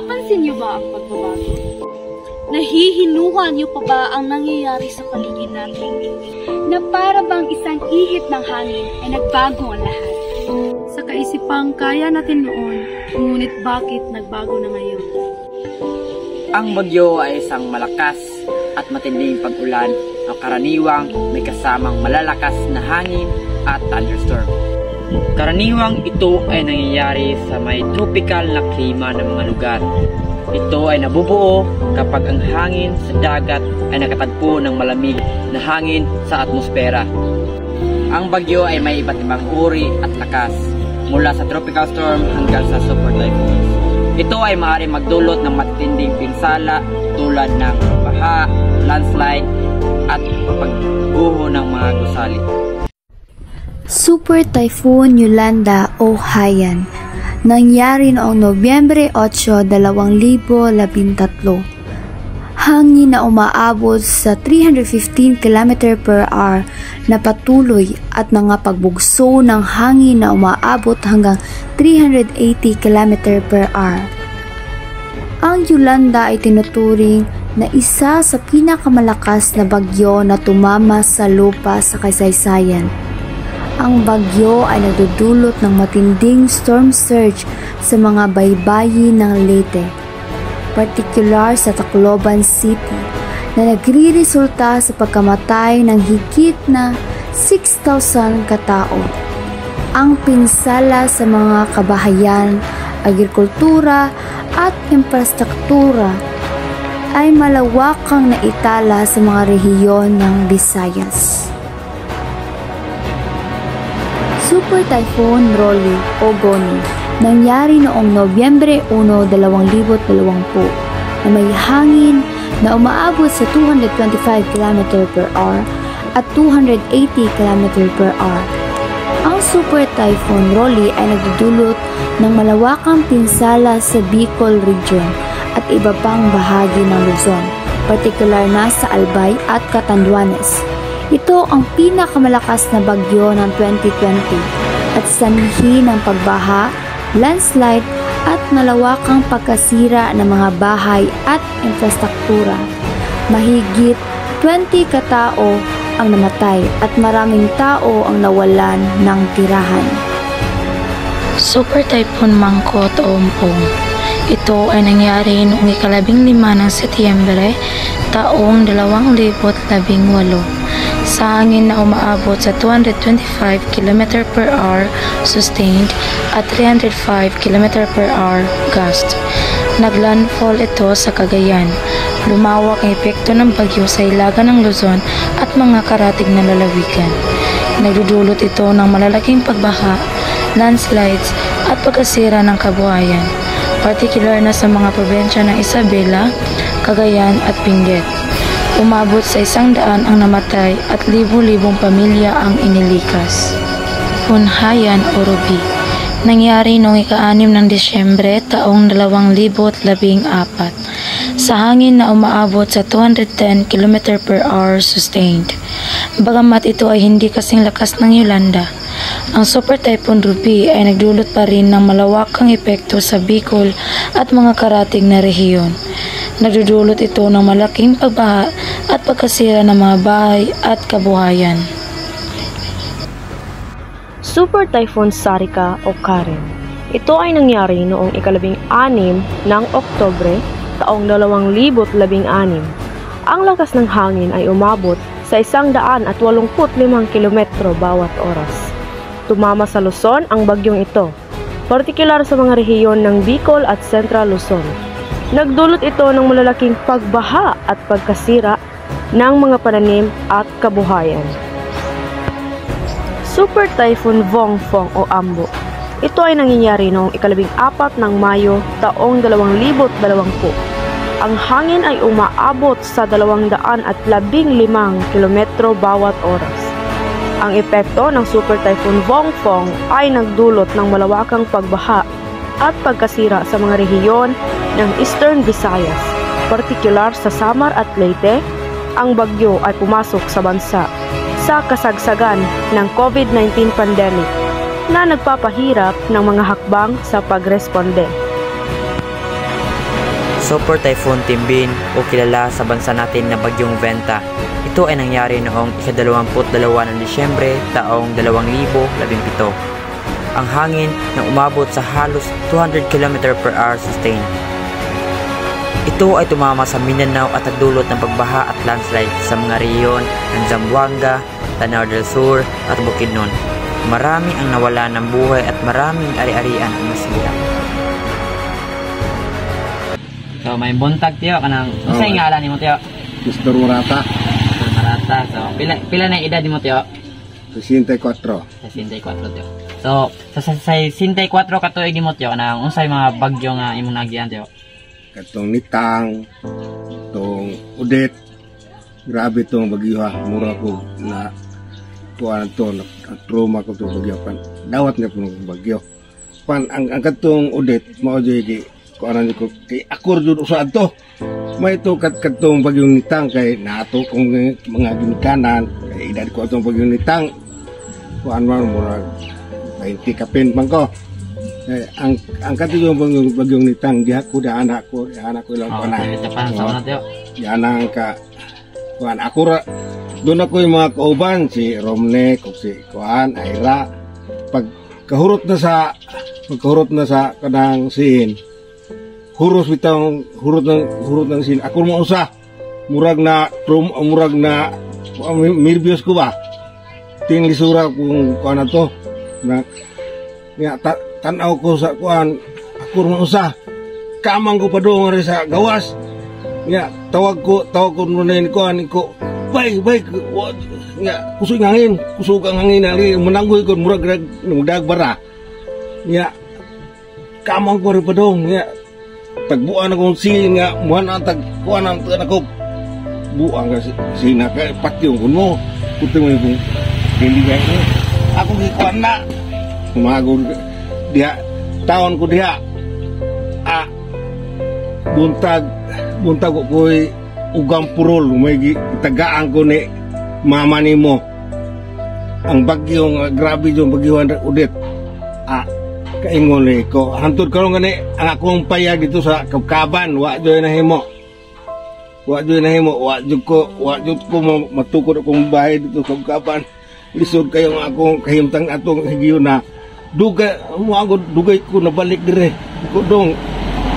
Napapansin niyo ba ang pagbabago? Nahihinuha niyo pa ba ang nangyayari sa paligid natin? Na para bang isang ihip ng hangin ay nagbago ang lahat? Sa kaisipang kaya natin noon, ngunit bakit nagbago na ngayon? Ang bagyo ay isang malakas at matinding pag-ulan na karaniwang may kasamang malalakas na hangin at thunderstorm. Karaniwang ito ay nangyayari sa may tropical na klima ng mga lugar. Ito ay nabubuo kapag ang hangin sa dagat ay nakatagpo ng malamig na hangin sa atmosfera. Ang bagyo ay may iba't ibang uri at lakas, mula sa tropical storm hanggang sa super typhoons. Ito ay maaaring magdulot ng matinding pinsala tulad ng baha, landslide, at pagguho ng mga gusali. Super Typhoon Yolanda o Haiyan nangyari noong Nobyembre 8, 2013. Hangin na umaabot sa 315 km/h na patuloy at mga pagbugso ng hangin na umaabot hanggang 380 km/h. Ang Yolanda ay tinuturing na isa sa pinakamalakas na bagyo na tumama sa lupa sa kasaysayan. Ang bagyo ay nagdudulot ng matinding storm surge sa mga baybayin ng Leyte, partikular sa Tacloban City, na nagre-resulta sa pagkamatay ng higit na 6,000 katao. Ang pinsala sa mga kabahayan, agrikultura at infrastruktura ay malawakang naitala sa mga rehiyon ng Visayas. Super Typhoon Rolly o Goni nangyari noong Nobyembre 1, 2020 na may hangin na umaabot sa 225 km/h at 280 km/h. Ang Super Typhoon Rolly ay nagdudulot ng malawakang pinsala sa Bicol Region at iba pang bahagi ng Luzon, partikular na sa Albay at Catanduanes. Ito ang pinakamalakas na bagyo ng 2020 at sanhi ng pagbaha, landslide at malawakang pagkasira ng mga bahay at infrastruktura. Mahigit 20 katao ang namatay at maraming tao ang nawalan ng tirahan. Super Typhoon Mangkhut o Umpong. Ito ay nangyari noong 15 ng Setyembre taong 2018 sa hangin na umaabot sa 225 km/h sustained at 305 km/h gust. Naglandfall ito sa Cagayan. Lumawak ang epekto ng bagyo sa ilagan ng Luzon at mga karatig na lalawigan. Nagdudulot ito ng malalaking pagbaha, landslides at pagkasira ng kabuhayan, partikular na sa mga probensya ng Isabela, Cagayan at Benguet. Umabot sa 100 ang namatay at libu-libong pamilya ang inilikas. Haiyan o Ruby. Nangyari noong 6 ng Disyembre taong 2014 sa hangin na umaabot sa 210 km/h sustained. Bagamat ito ay hindi kasing lakas ng Yolanda, ang Super Typhoon Ruby ay nagdulot pa rin ng malawakang epekto sa Bicol at mga karatig na rehiyon. Nagdudulot ito ng malaking pagbaha at pagkasira ng mga bahay at kabuhayan. Super Typhoon Sarika o Karen. Ito ay nangyari noong 16 ng Oktubre taong 2016. Ang lakas ng hangin ay umabot sa 185 km bawat oras. Tumama sa Luzon ang bagyong ito, partikular sa mga rehiyon ng Bicol at Central Luzon. Nagdulot ito ng malalaking pagbaha at pagkasira ng mga pananim at kabuhayan. Super Typhoon Vongfong o Ambo. Ito ay nangyayari noong 14 ng Mayo taong 2020. Ang hangin ay umaabot sa 215 km bawat oras. Ang epekto ng Super Typhoon Vongfong ay nagdulot ng malawakang pagbaha at pagkasira sa mga rehiyon ng Eastern Visayas, partikular sa Samar at Leyte. Ang bagyo ay pumasok sa bansa sa kasagsagan ng COVID-19 pandemic na nagpapahirap ng mga hakbang sa pagresponde. Super Typhoon Timbin o kilala sa bansa natin na Bagyong Venta. Ito ay nangyari noong ika-22 ng Disyembre taong 2017. Ang hangin na umabot sa halos 200 km/h sustained. Ito ay tumama sa Mindanao at nagdulot ng pagbaha at landslide sa mga rehiyon ng Zamboanga, Lanao del Sur at Bukidnon. Marami ang nawala ng buhay at maraming ari-arian ang nasira. So may buntag tiyo kanang usay nga ala nimo tiyo? Mr. Murata. Mr. Murata. So pila na edad nimo tiyo? 64. 64 tiyo. So sa 64 katuig nimo tiyo kanang unsay mga bagyo nga imong nagian tiyo? Katong Nitang, tong Udet. Grabe tong bagyo ha. Mura ko na kuan to trauma ko tong bagyo pan. Dawat nga puno bagyo. Pan ang katong Udet mao jay kuanan ko kay akur jud usad to. May to katong bagyong Nitang kay nato kong mga ginikanan kay edad ko atong bagyong Nitang. Kuan man mura 20 kapin man ko. Ang katong bagyong Nitang diha ko da anak ko lang kana. Diana ka kuan akura doon ako yung mga kauban si Romne kung si kuan Aira pagkahurot na sa kanang sin hurot ng sin ako mo usa murag na nervyos ko ba ting lisura kung kuan na to na tanaw ko sa kuan ako mo usa kamang ko pa doon sa gawas nga tawag ko nunayin kuan ko bay nga kusog ang hangin ali menanggoy ko murag dagbara nga kamang ko rin pa doon nga tagbuan akong sin nga muhan ang tagkuan ang ako buang ka sina ka pationg ko mo puti mo yung diligay ko ako gikuan na umagod diha taon ko diha buntag ko ko'y ugang purol may tagaan ko ni mama ni mo ang bagyong grabe yung bagyuhan Udet kaingon ko hantod karon gani ang akong payag dito sa Kabkaban wa joy na himo wa jud ko matukod akong bahay dito sa Kabkaban lisod kayo ang akong kahimtang atong higiyon na dugay ko nabalik dire ko dong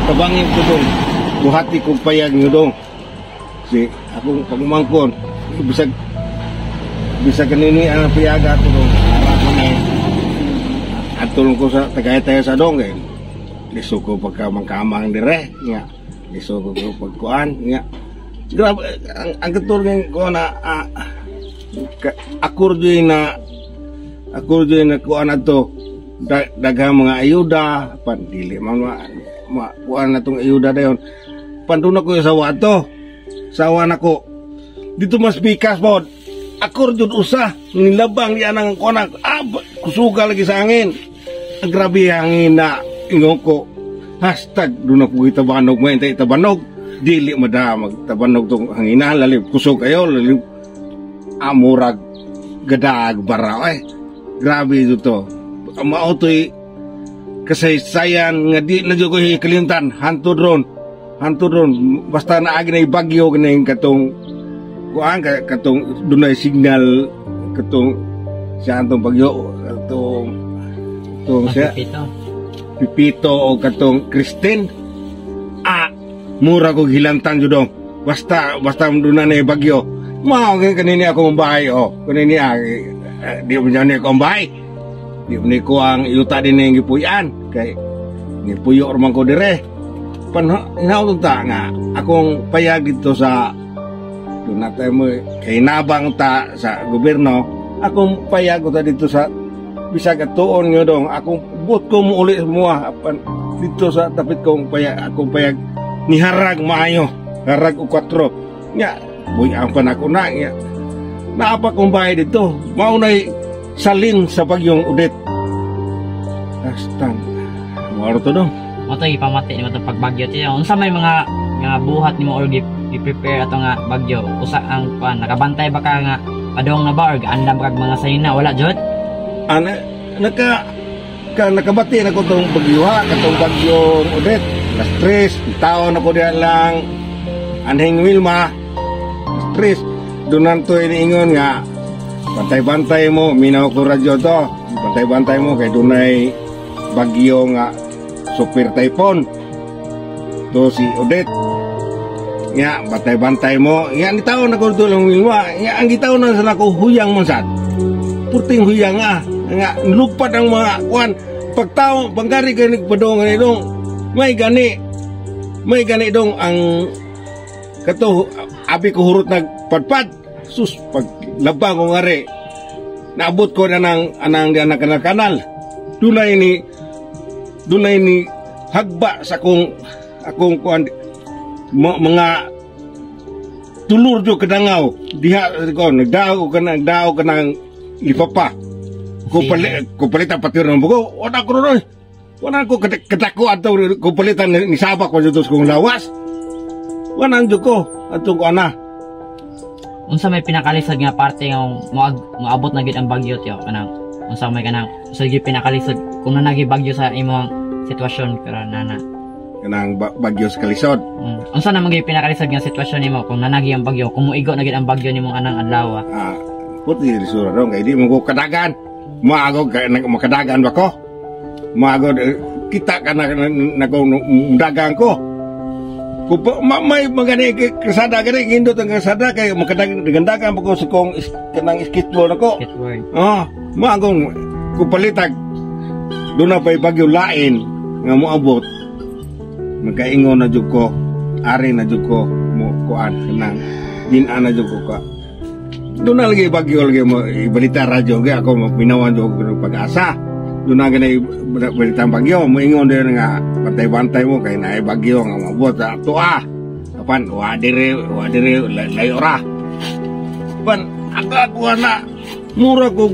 tabangin ko dong buhati kong payag nyo dong si akong pagmangkon bisag kanini ang payaga to dong atulong ko sa tagay sa dong eh liso ko pagkamang-kamang dire nga liso ko pagkuan nga grabe ang katulong ko na akurdoy na kuan ato daghang mga ayuda pan dili man kuan na tong ayuda dayon panduna ko sa sawa na ko dito mas bikas pod akor jud usa nilabang di anang konak kusuga lagi sa angin ang grabe hangin na ingon ko hashtag duna po itabanog mo intay itabanog dili mada magtabanog tong hangina lalim kusog kayo lalim amurag gadag bara grabe jud to mautoy kasaysayan nga di na jud ko kalimtan hantod ron basta naagi na bagyo ganing katong kuan katong dunay signal katong sa antong bagyo katong siya Pipito o katong Christine mura ko hilantan jud dong basta dunay bagyo mao kanini ako bahay kanini di mo ni ako bahay di ni ko ang yuta din yang gipuyan kay ni puyo man ko dire hinaw ta nga akong payag dito sa dunatay mo kay nabang ta sa gobyerno akong payag ko ta dito sa bisag atuon nyo dong akong but ko mo uli mo dito sa tapit kong payag akong payag ni harag maayo harag o 4 nga buy ang panako na nga naapa kong bahay dito maunay salin sa bagyong Udet Astan maro to dong moto ipamati ni mo pagbagyo tiyo unsa may mga buhat nimo or gi-prepare ato nga bagyo usa ang nakabantay ba ka nga padong na ba or gaandam kag mga sayna wala jud nakabati na ko tong bagyo katong bagyong Udet Na-stress, taon ako diya lang anhing Wilma. Na-stress, doon to iniingon nga, bantay-bantay mo, minaw ko radyo to, bantay-bantay mo, kay dunay bagyo nga super typhoon. To si Odette, nga, bantay-bantay mo, nga, ni taon ako tulong Wilma, nga, ang gitaw na sa nako huyang mo sad. Purting huyang nga lugpad ang mga kuan, pagtao, panggari ka nagpadong nga dong, may gani dong ang kato abi ko hurot nagpadpad sus pag labang ko ngari naabot ko na anang kanal dunay ni hagba sa akong kuan mga tulur jo kadangaw diha ko nagdao ka ng lipapa ko palita pati ron bugo wala ko ron wala ko katako ato ko palitan ni sabak ko dito kong lawas. Wala ang ko atong ana. Unsa may pinakalisod nga parte nga moabot na gid ang bagyo tiyo kanang unsa may kanang sige pinakalisod kung nanagi bagyo sa imong sitwasyon pero nana kanang bagyo sa kalisod. Unsa na magay pinakalisod nga sitwasyon nimo kung nanagi ang bagyo kung muigo na gid ang bagyo nimong anang adlaw? Puti risura dong kay di mo ko kadagan. Maago makadagan ba ko? Maago kita ka na dagang ko. May magani kasada gani indot ang kasada kay makadagan pa ko sa kong kanang skateboard ako. Maago ko palitag doon na pa'y bagyo lain nga moabot. Magkaingon na jud ko, ari na jud ko mo kuan kanang din-an na jud ko ka. Doon na lagi bagyo lagi mo ibalita radyo kaya ako minawan jud ko ng pag-asa. Doon na ganay balita bagyo moingon din nga bantay-bantay mo kay naay bagyo nga mabot sa tuwa. Kapan wa dire layo ra. Pan ako na mura ko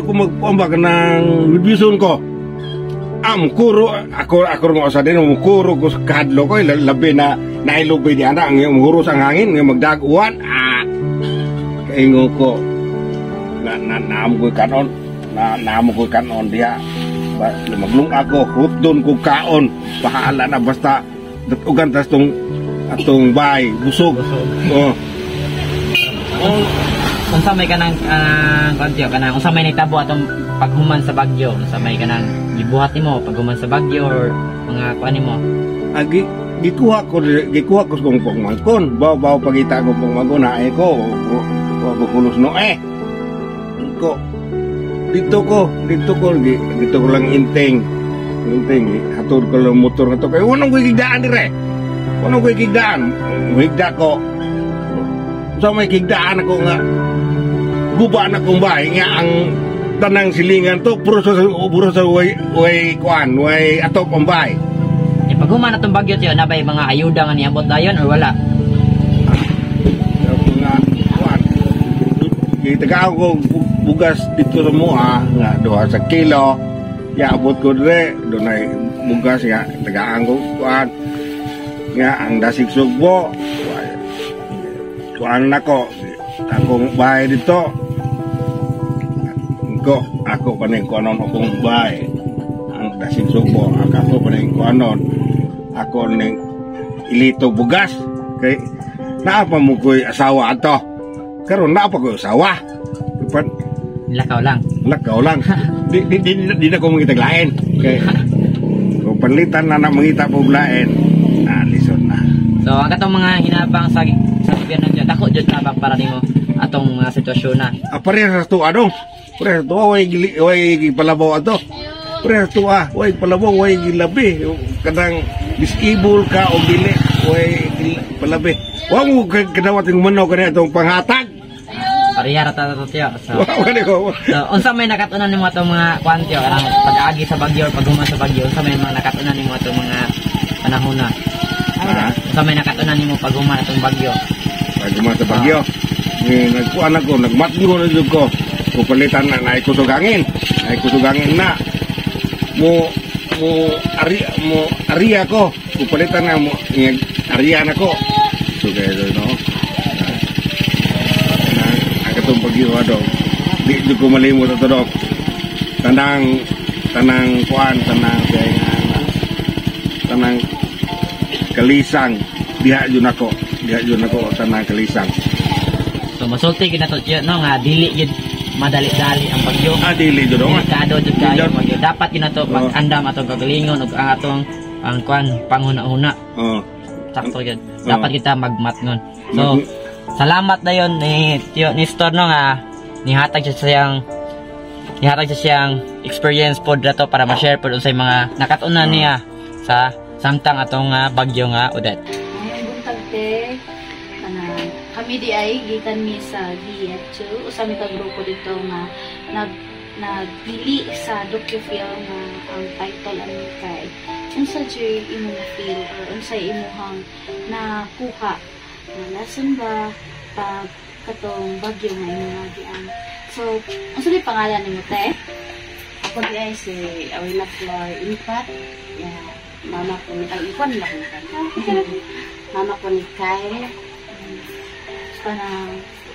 magpamba ng revision ko. Kuro ako nga sa din kuro ko sa kadlo ko labi na nailubay di ana ang muhuros ang hangin nga magdaguan. Kaingo ko naam ko kanon naamo ko kanon dia maglung ako hutdon ko kaon pahala na basta ugan tas atong bay busog. Unsa may kanang kantiyo kanang unsa may nitabo atong paghuman sa bagyo unsa may kanang gibuhat nimo paghuman sa bagyo or mga kuan nimo? Gikuha ko kung pagmangkon baw pagita ko pagmangkon na ko kulos no ko dito ko lang inteng hatod ko lang motor nga to kay unang ko kigdaan dire unang ko kigdaan muhigda ko so may kigdaan ako nga guba na kong bahay nga ang tanang silingan to puro sa way kuan way atop ang bahay. Paghuman atong bagyo tiyo nabay mga ayuda nga niabot dayon or wala? Tagaan ko bugas dito sa mua nga 2 sa kilo yaabot ko dire doon ay bugas nga tagaan ko kuan nga ang dasig sugbo kuan nako akong bahay dito ako pa ning kuanon akong bahay ang dasig sugbo ako pa ning kuanon ako ning ilito bugas kay naapa mo ko'y asawa ato karon naapa ko'y asawa lakaw lang di na ko mangitaglain kay kung panlitan na mangita po lain lison na. So ang katong mga hinabang sa gobyerno dyan dako dyan nabang para nimo atong mga sitwasyon na parehas tuwa dong parehas tuwa way palabaw ato parehas tuwa way palabaw way gilabi kadang disable ka o dili way palabi wa mo kadawating manaw kani atong panghatag parehara ta tiyo. So unsa may nakatunan nimo atong mga kwantyo kanang pag-agi sa bagyo or paghuman sa bagyo unsa may mga nakatunan nimo atong mga panahon na unsa may nakatunan nimo paghuman atong bagyo sa bagyo nagkuan ako nagmatgo na jud ko palitan na kusog hangin na mo ariya ko palitan na mo ariya na ko so kaya no itong bagyo dong di ko malimot ito dong tanang kuan tanang tanang kalisang. Diha jud nako tanang kalisang. So masulti gid nato tiyo no nga dili gid madali-dali ang bagyo. Dili jud o. Delikado jud kayo ang bagyo. Dapat gid nato pag-andam atong kagalingon ug ang atong ang kwan panghuna-huna. Sakto gid. Dapat kita magmatngon. So salamat dayon ni Tio Nestor no nga nihatag siya siyang experience pod dato para ma-share pod unsay mga nakatunan niya sa samtang atong bagyo nga Odette. Kami di ay gikan mi sa GF2 usa mi ka grupo dito nga nagpili sa docu-film nga ang title ani kay unsa jud imo na feel or unsay imuhang nakuha na lesson ba pag katong bagyo nga imong nagian. So unsa ni pangalan nimo te? Ako di ay si Awila Flor Impact. Mama ko ni Iwan lang. Mama ko ni Kyle.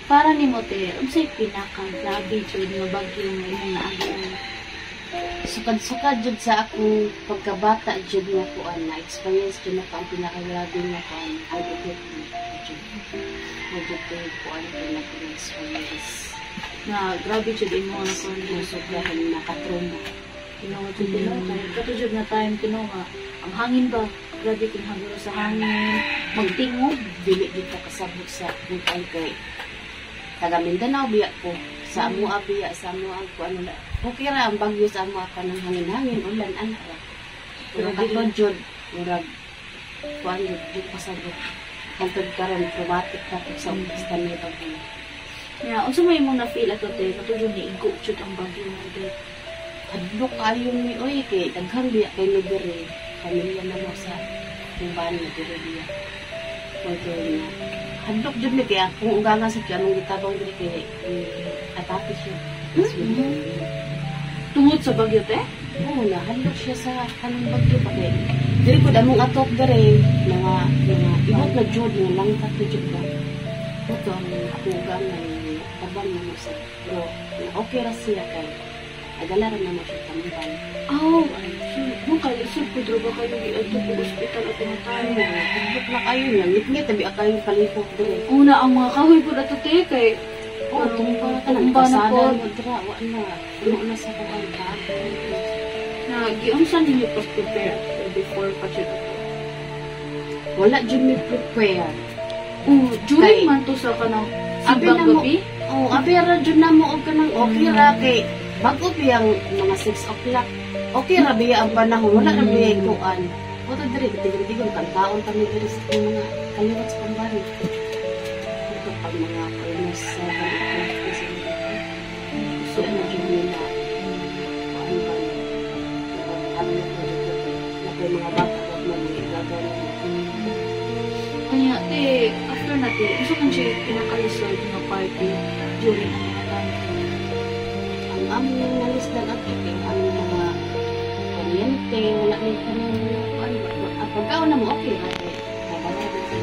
Para nimo te unsay pinaka grabe jud nga bagyo nga imong nagian? Sukad-sukad jud sa ako pagkabata jud nga ko na experience jud na ang pinakagrabe nga ko ang jud. Jud ko ang experience. Na grabe jud imo nga kon sobrahan nakatrauma. Tinoga jud kay kato jud nga time tinoga ang hangin ba grabe king haguro sa hangin magtingog Dili dito kasabot sa butang kay taga Mindanao biya ko sa amo abiya sa amo ko ano na okay ra ang bagyo sa amo ka ng hangin-hangin ulan ana ra pero katong jud murag kuan jud pasabot hangtod karon traumatic ka sa basta may bagyo. Unsa may imong na feel ato te kato jud ni igo jud ang bagyo nga de adlo kayo ni oy kay daghang biya kay libere pamilya na mo sa kumban na diriya. Pwede na. Handok dyan na kaya kung ugangan sa kaya nung gitabang diri kaya atake siya. Tungod sa bagyo te? Oo na, handok siya sa kanang bagyo pa kaya. Diri ko damong atok diri mga ibot na jud nga langkat na jud ba. Ito ang ako ugangan tabang na mo sa bro. Okay ra siya kay agala ra na mo siya tambal. Nung kayo isip ko droga kayo giadto sa ospital at mga tayo. Handok na kayo niya, ngit-ngit tabi kayo palipot diri. Una ang mga kahoy po na te kay tumba ka ng pasada mo dira wa na. Ano na sa kabanta. Na giunsan ninyo prepare before pa jud ato. Wala jud mi prepare. During man to sa kanang sigbang gabi? Abi ra jud na mo og kanang okay ra kay bago biyang mga 6 o'clock. Okay ra biya ang panahon, wala ra biya ikuan. Oto diri tigil-tigil kan taon kami diri sa mga kaliwat sa pambari. Ito pag mga almost 7 o'clock so na jud nila. Ano ba? Ano na mga bata at mag-igagano. Kanya te after natin, gusto kong siya pinaka-resort na party during ang time. Ang aming nalisdan at ang mga kuryente, wala may kanang ang pagkaon na mo, okay ra kay kabayan din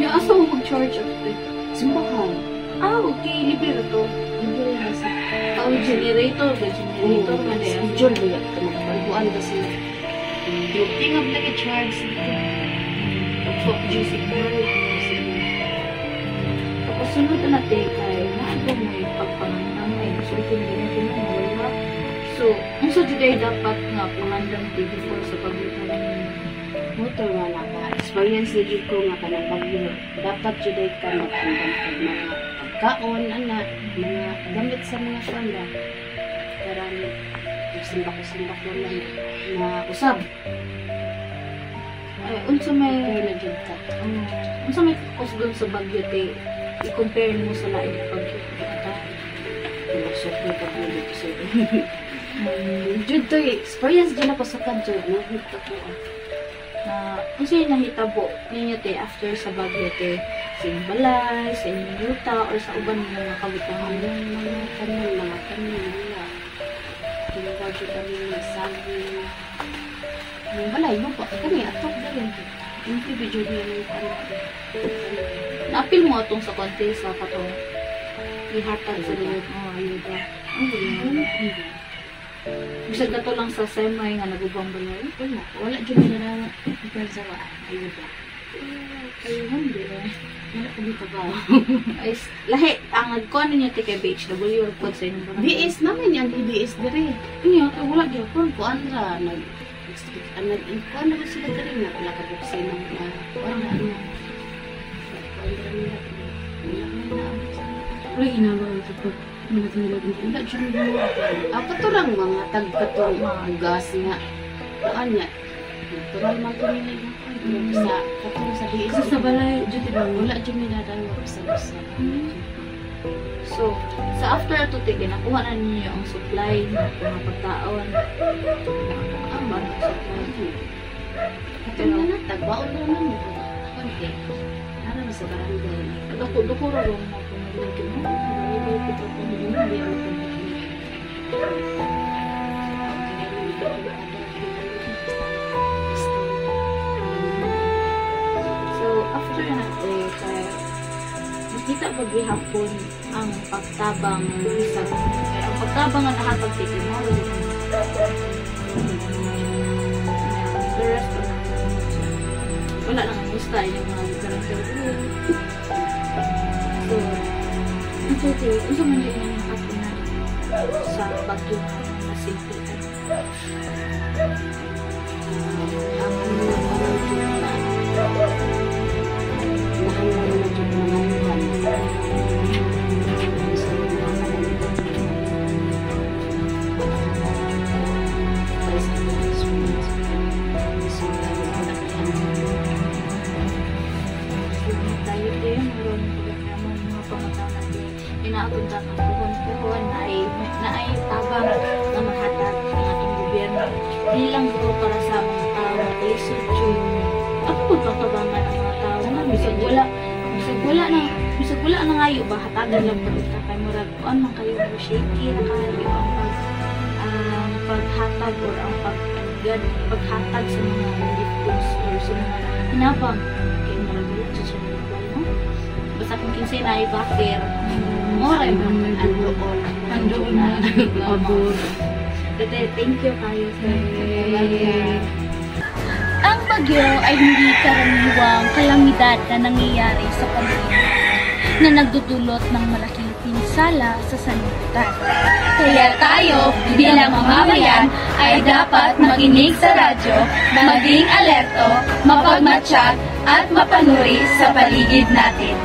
Yung asa mo mag-charge after? simbahan. Okay, libre na to. Libre na sa Generator man yan. Jol ba yan? Kamagpalbuan kasi Yung tingab na i-charge dito. Pag-fuck juice tapos sunod na natin kay naagad mo yung pagpanganang may gusto din na wala. So, ang sa juday dapat nga pangandang before sa pagbutan motor nga naka experience na dito ko nga kanang bagyo. Dapat juday ka mag-andang pag mga pagkaon, anak, mga gamit sa mga swanda. Karami, simbak ko lang na usab. Unsa may Kaya na dyan ka. unsa may focus doon sa bagyo te i-compare mo sa lain ng bagyo ata Magsok na bagyo dito sa Jud to experience dyan ako sa kadyo. Nahita ko na unsa yung nahitabo ninyo te after sa bagyo te sa inyong balay, sa inyong yuta or sa uban mga kabutangan mga kanin wala. Tinawagyo kami ng saging. Yung balay mo pa. Kami atok na rin. Yung video niya yung na-appeal mo atong sa konti sa katong ihatag sa loob ayuda. Bisag na to lang sa semi nga nagubang balay. Wala dyan na ikaw sa ayuda. Ayun, hindi eh. Wala ko dito ba? Ay, lahi, ang nagkuhan ninyo tika BHW report sa inyong barangay. BS namin yan, BS dire. Iya, wala dyan po. Kuan ra kuan na sila dire na wala ka buksin ng kuan na ano. Kuan ra nila. Wala ginagawa ito po. Wala dyan na. Katurang mga tagkaturang mga gas nga. Kuan niya. Natural man ko nila yung sa katurang sa BS. Kasi sa balay, dyan diba? Wala dyan nila dahil sa So, sa after ito tigil, nakuha na ninyo ang supply ng mga pagkaon. Ang mga supply. Pero tagbaon na naman. Konti. Nara na sa barangay. Dukura rin na pumalagin mo. Nalibay ko ito kung hindi ako So, after natin, nakita ba gihapon ang pagtabang isang ang pagtabang ang nahatag sa mo the rest of wala nang gusto yung mga karakter so unsa man yung nakapon na sa bagyo na simplihan inapunta ng puhon na ay tabang na mahatag ng atong gobyerno. Hindi lang ito para sa mga tao na lisod yun. Ako po pagkabangan ng mga tao na bisag wala na ngayon ba hatagan lang pagkita kay murag kuan man kayo mo shaky na kayo ang paghatag or ang paghatag sa mga victims or sa mga hinabang kay murag wala sa no? Basta kung kinsay na i-backer more ang doon na abor. Thank you kayo sa ang bagyo ay hindi karaniwang kalamidad na nangyayari sa paligid na nagdudulot ng malaking pinsala sa sanlibutan. Kaya tayo bilang mamamayan ay dapat makinig sa radyo, maging alerto, mapagmatsyag at mapanuri sa paligid natin.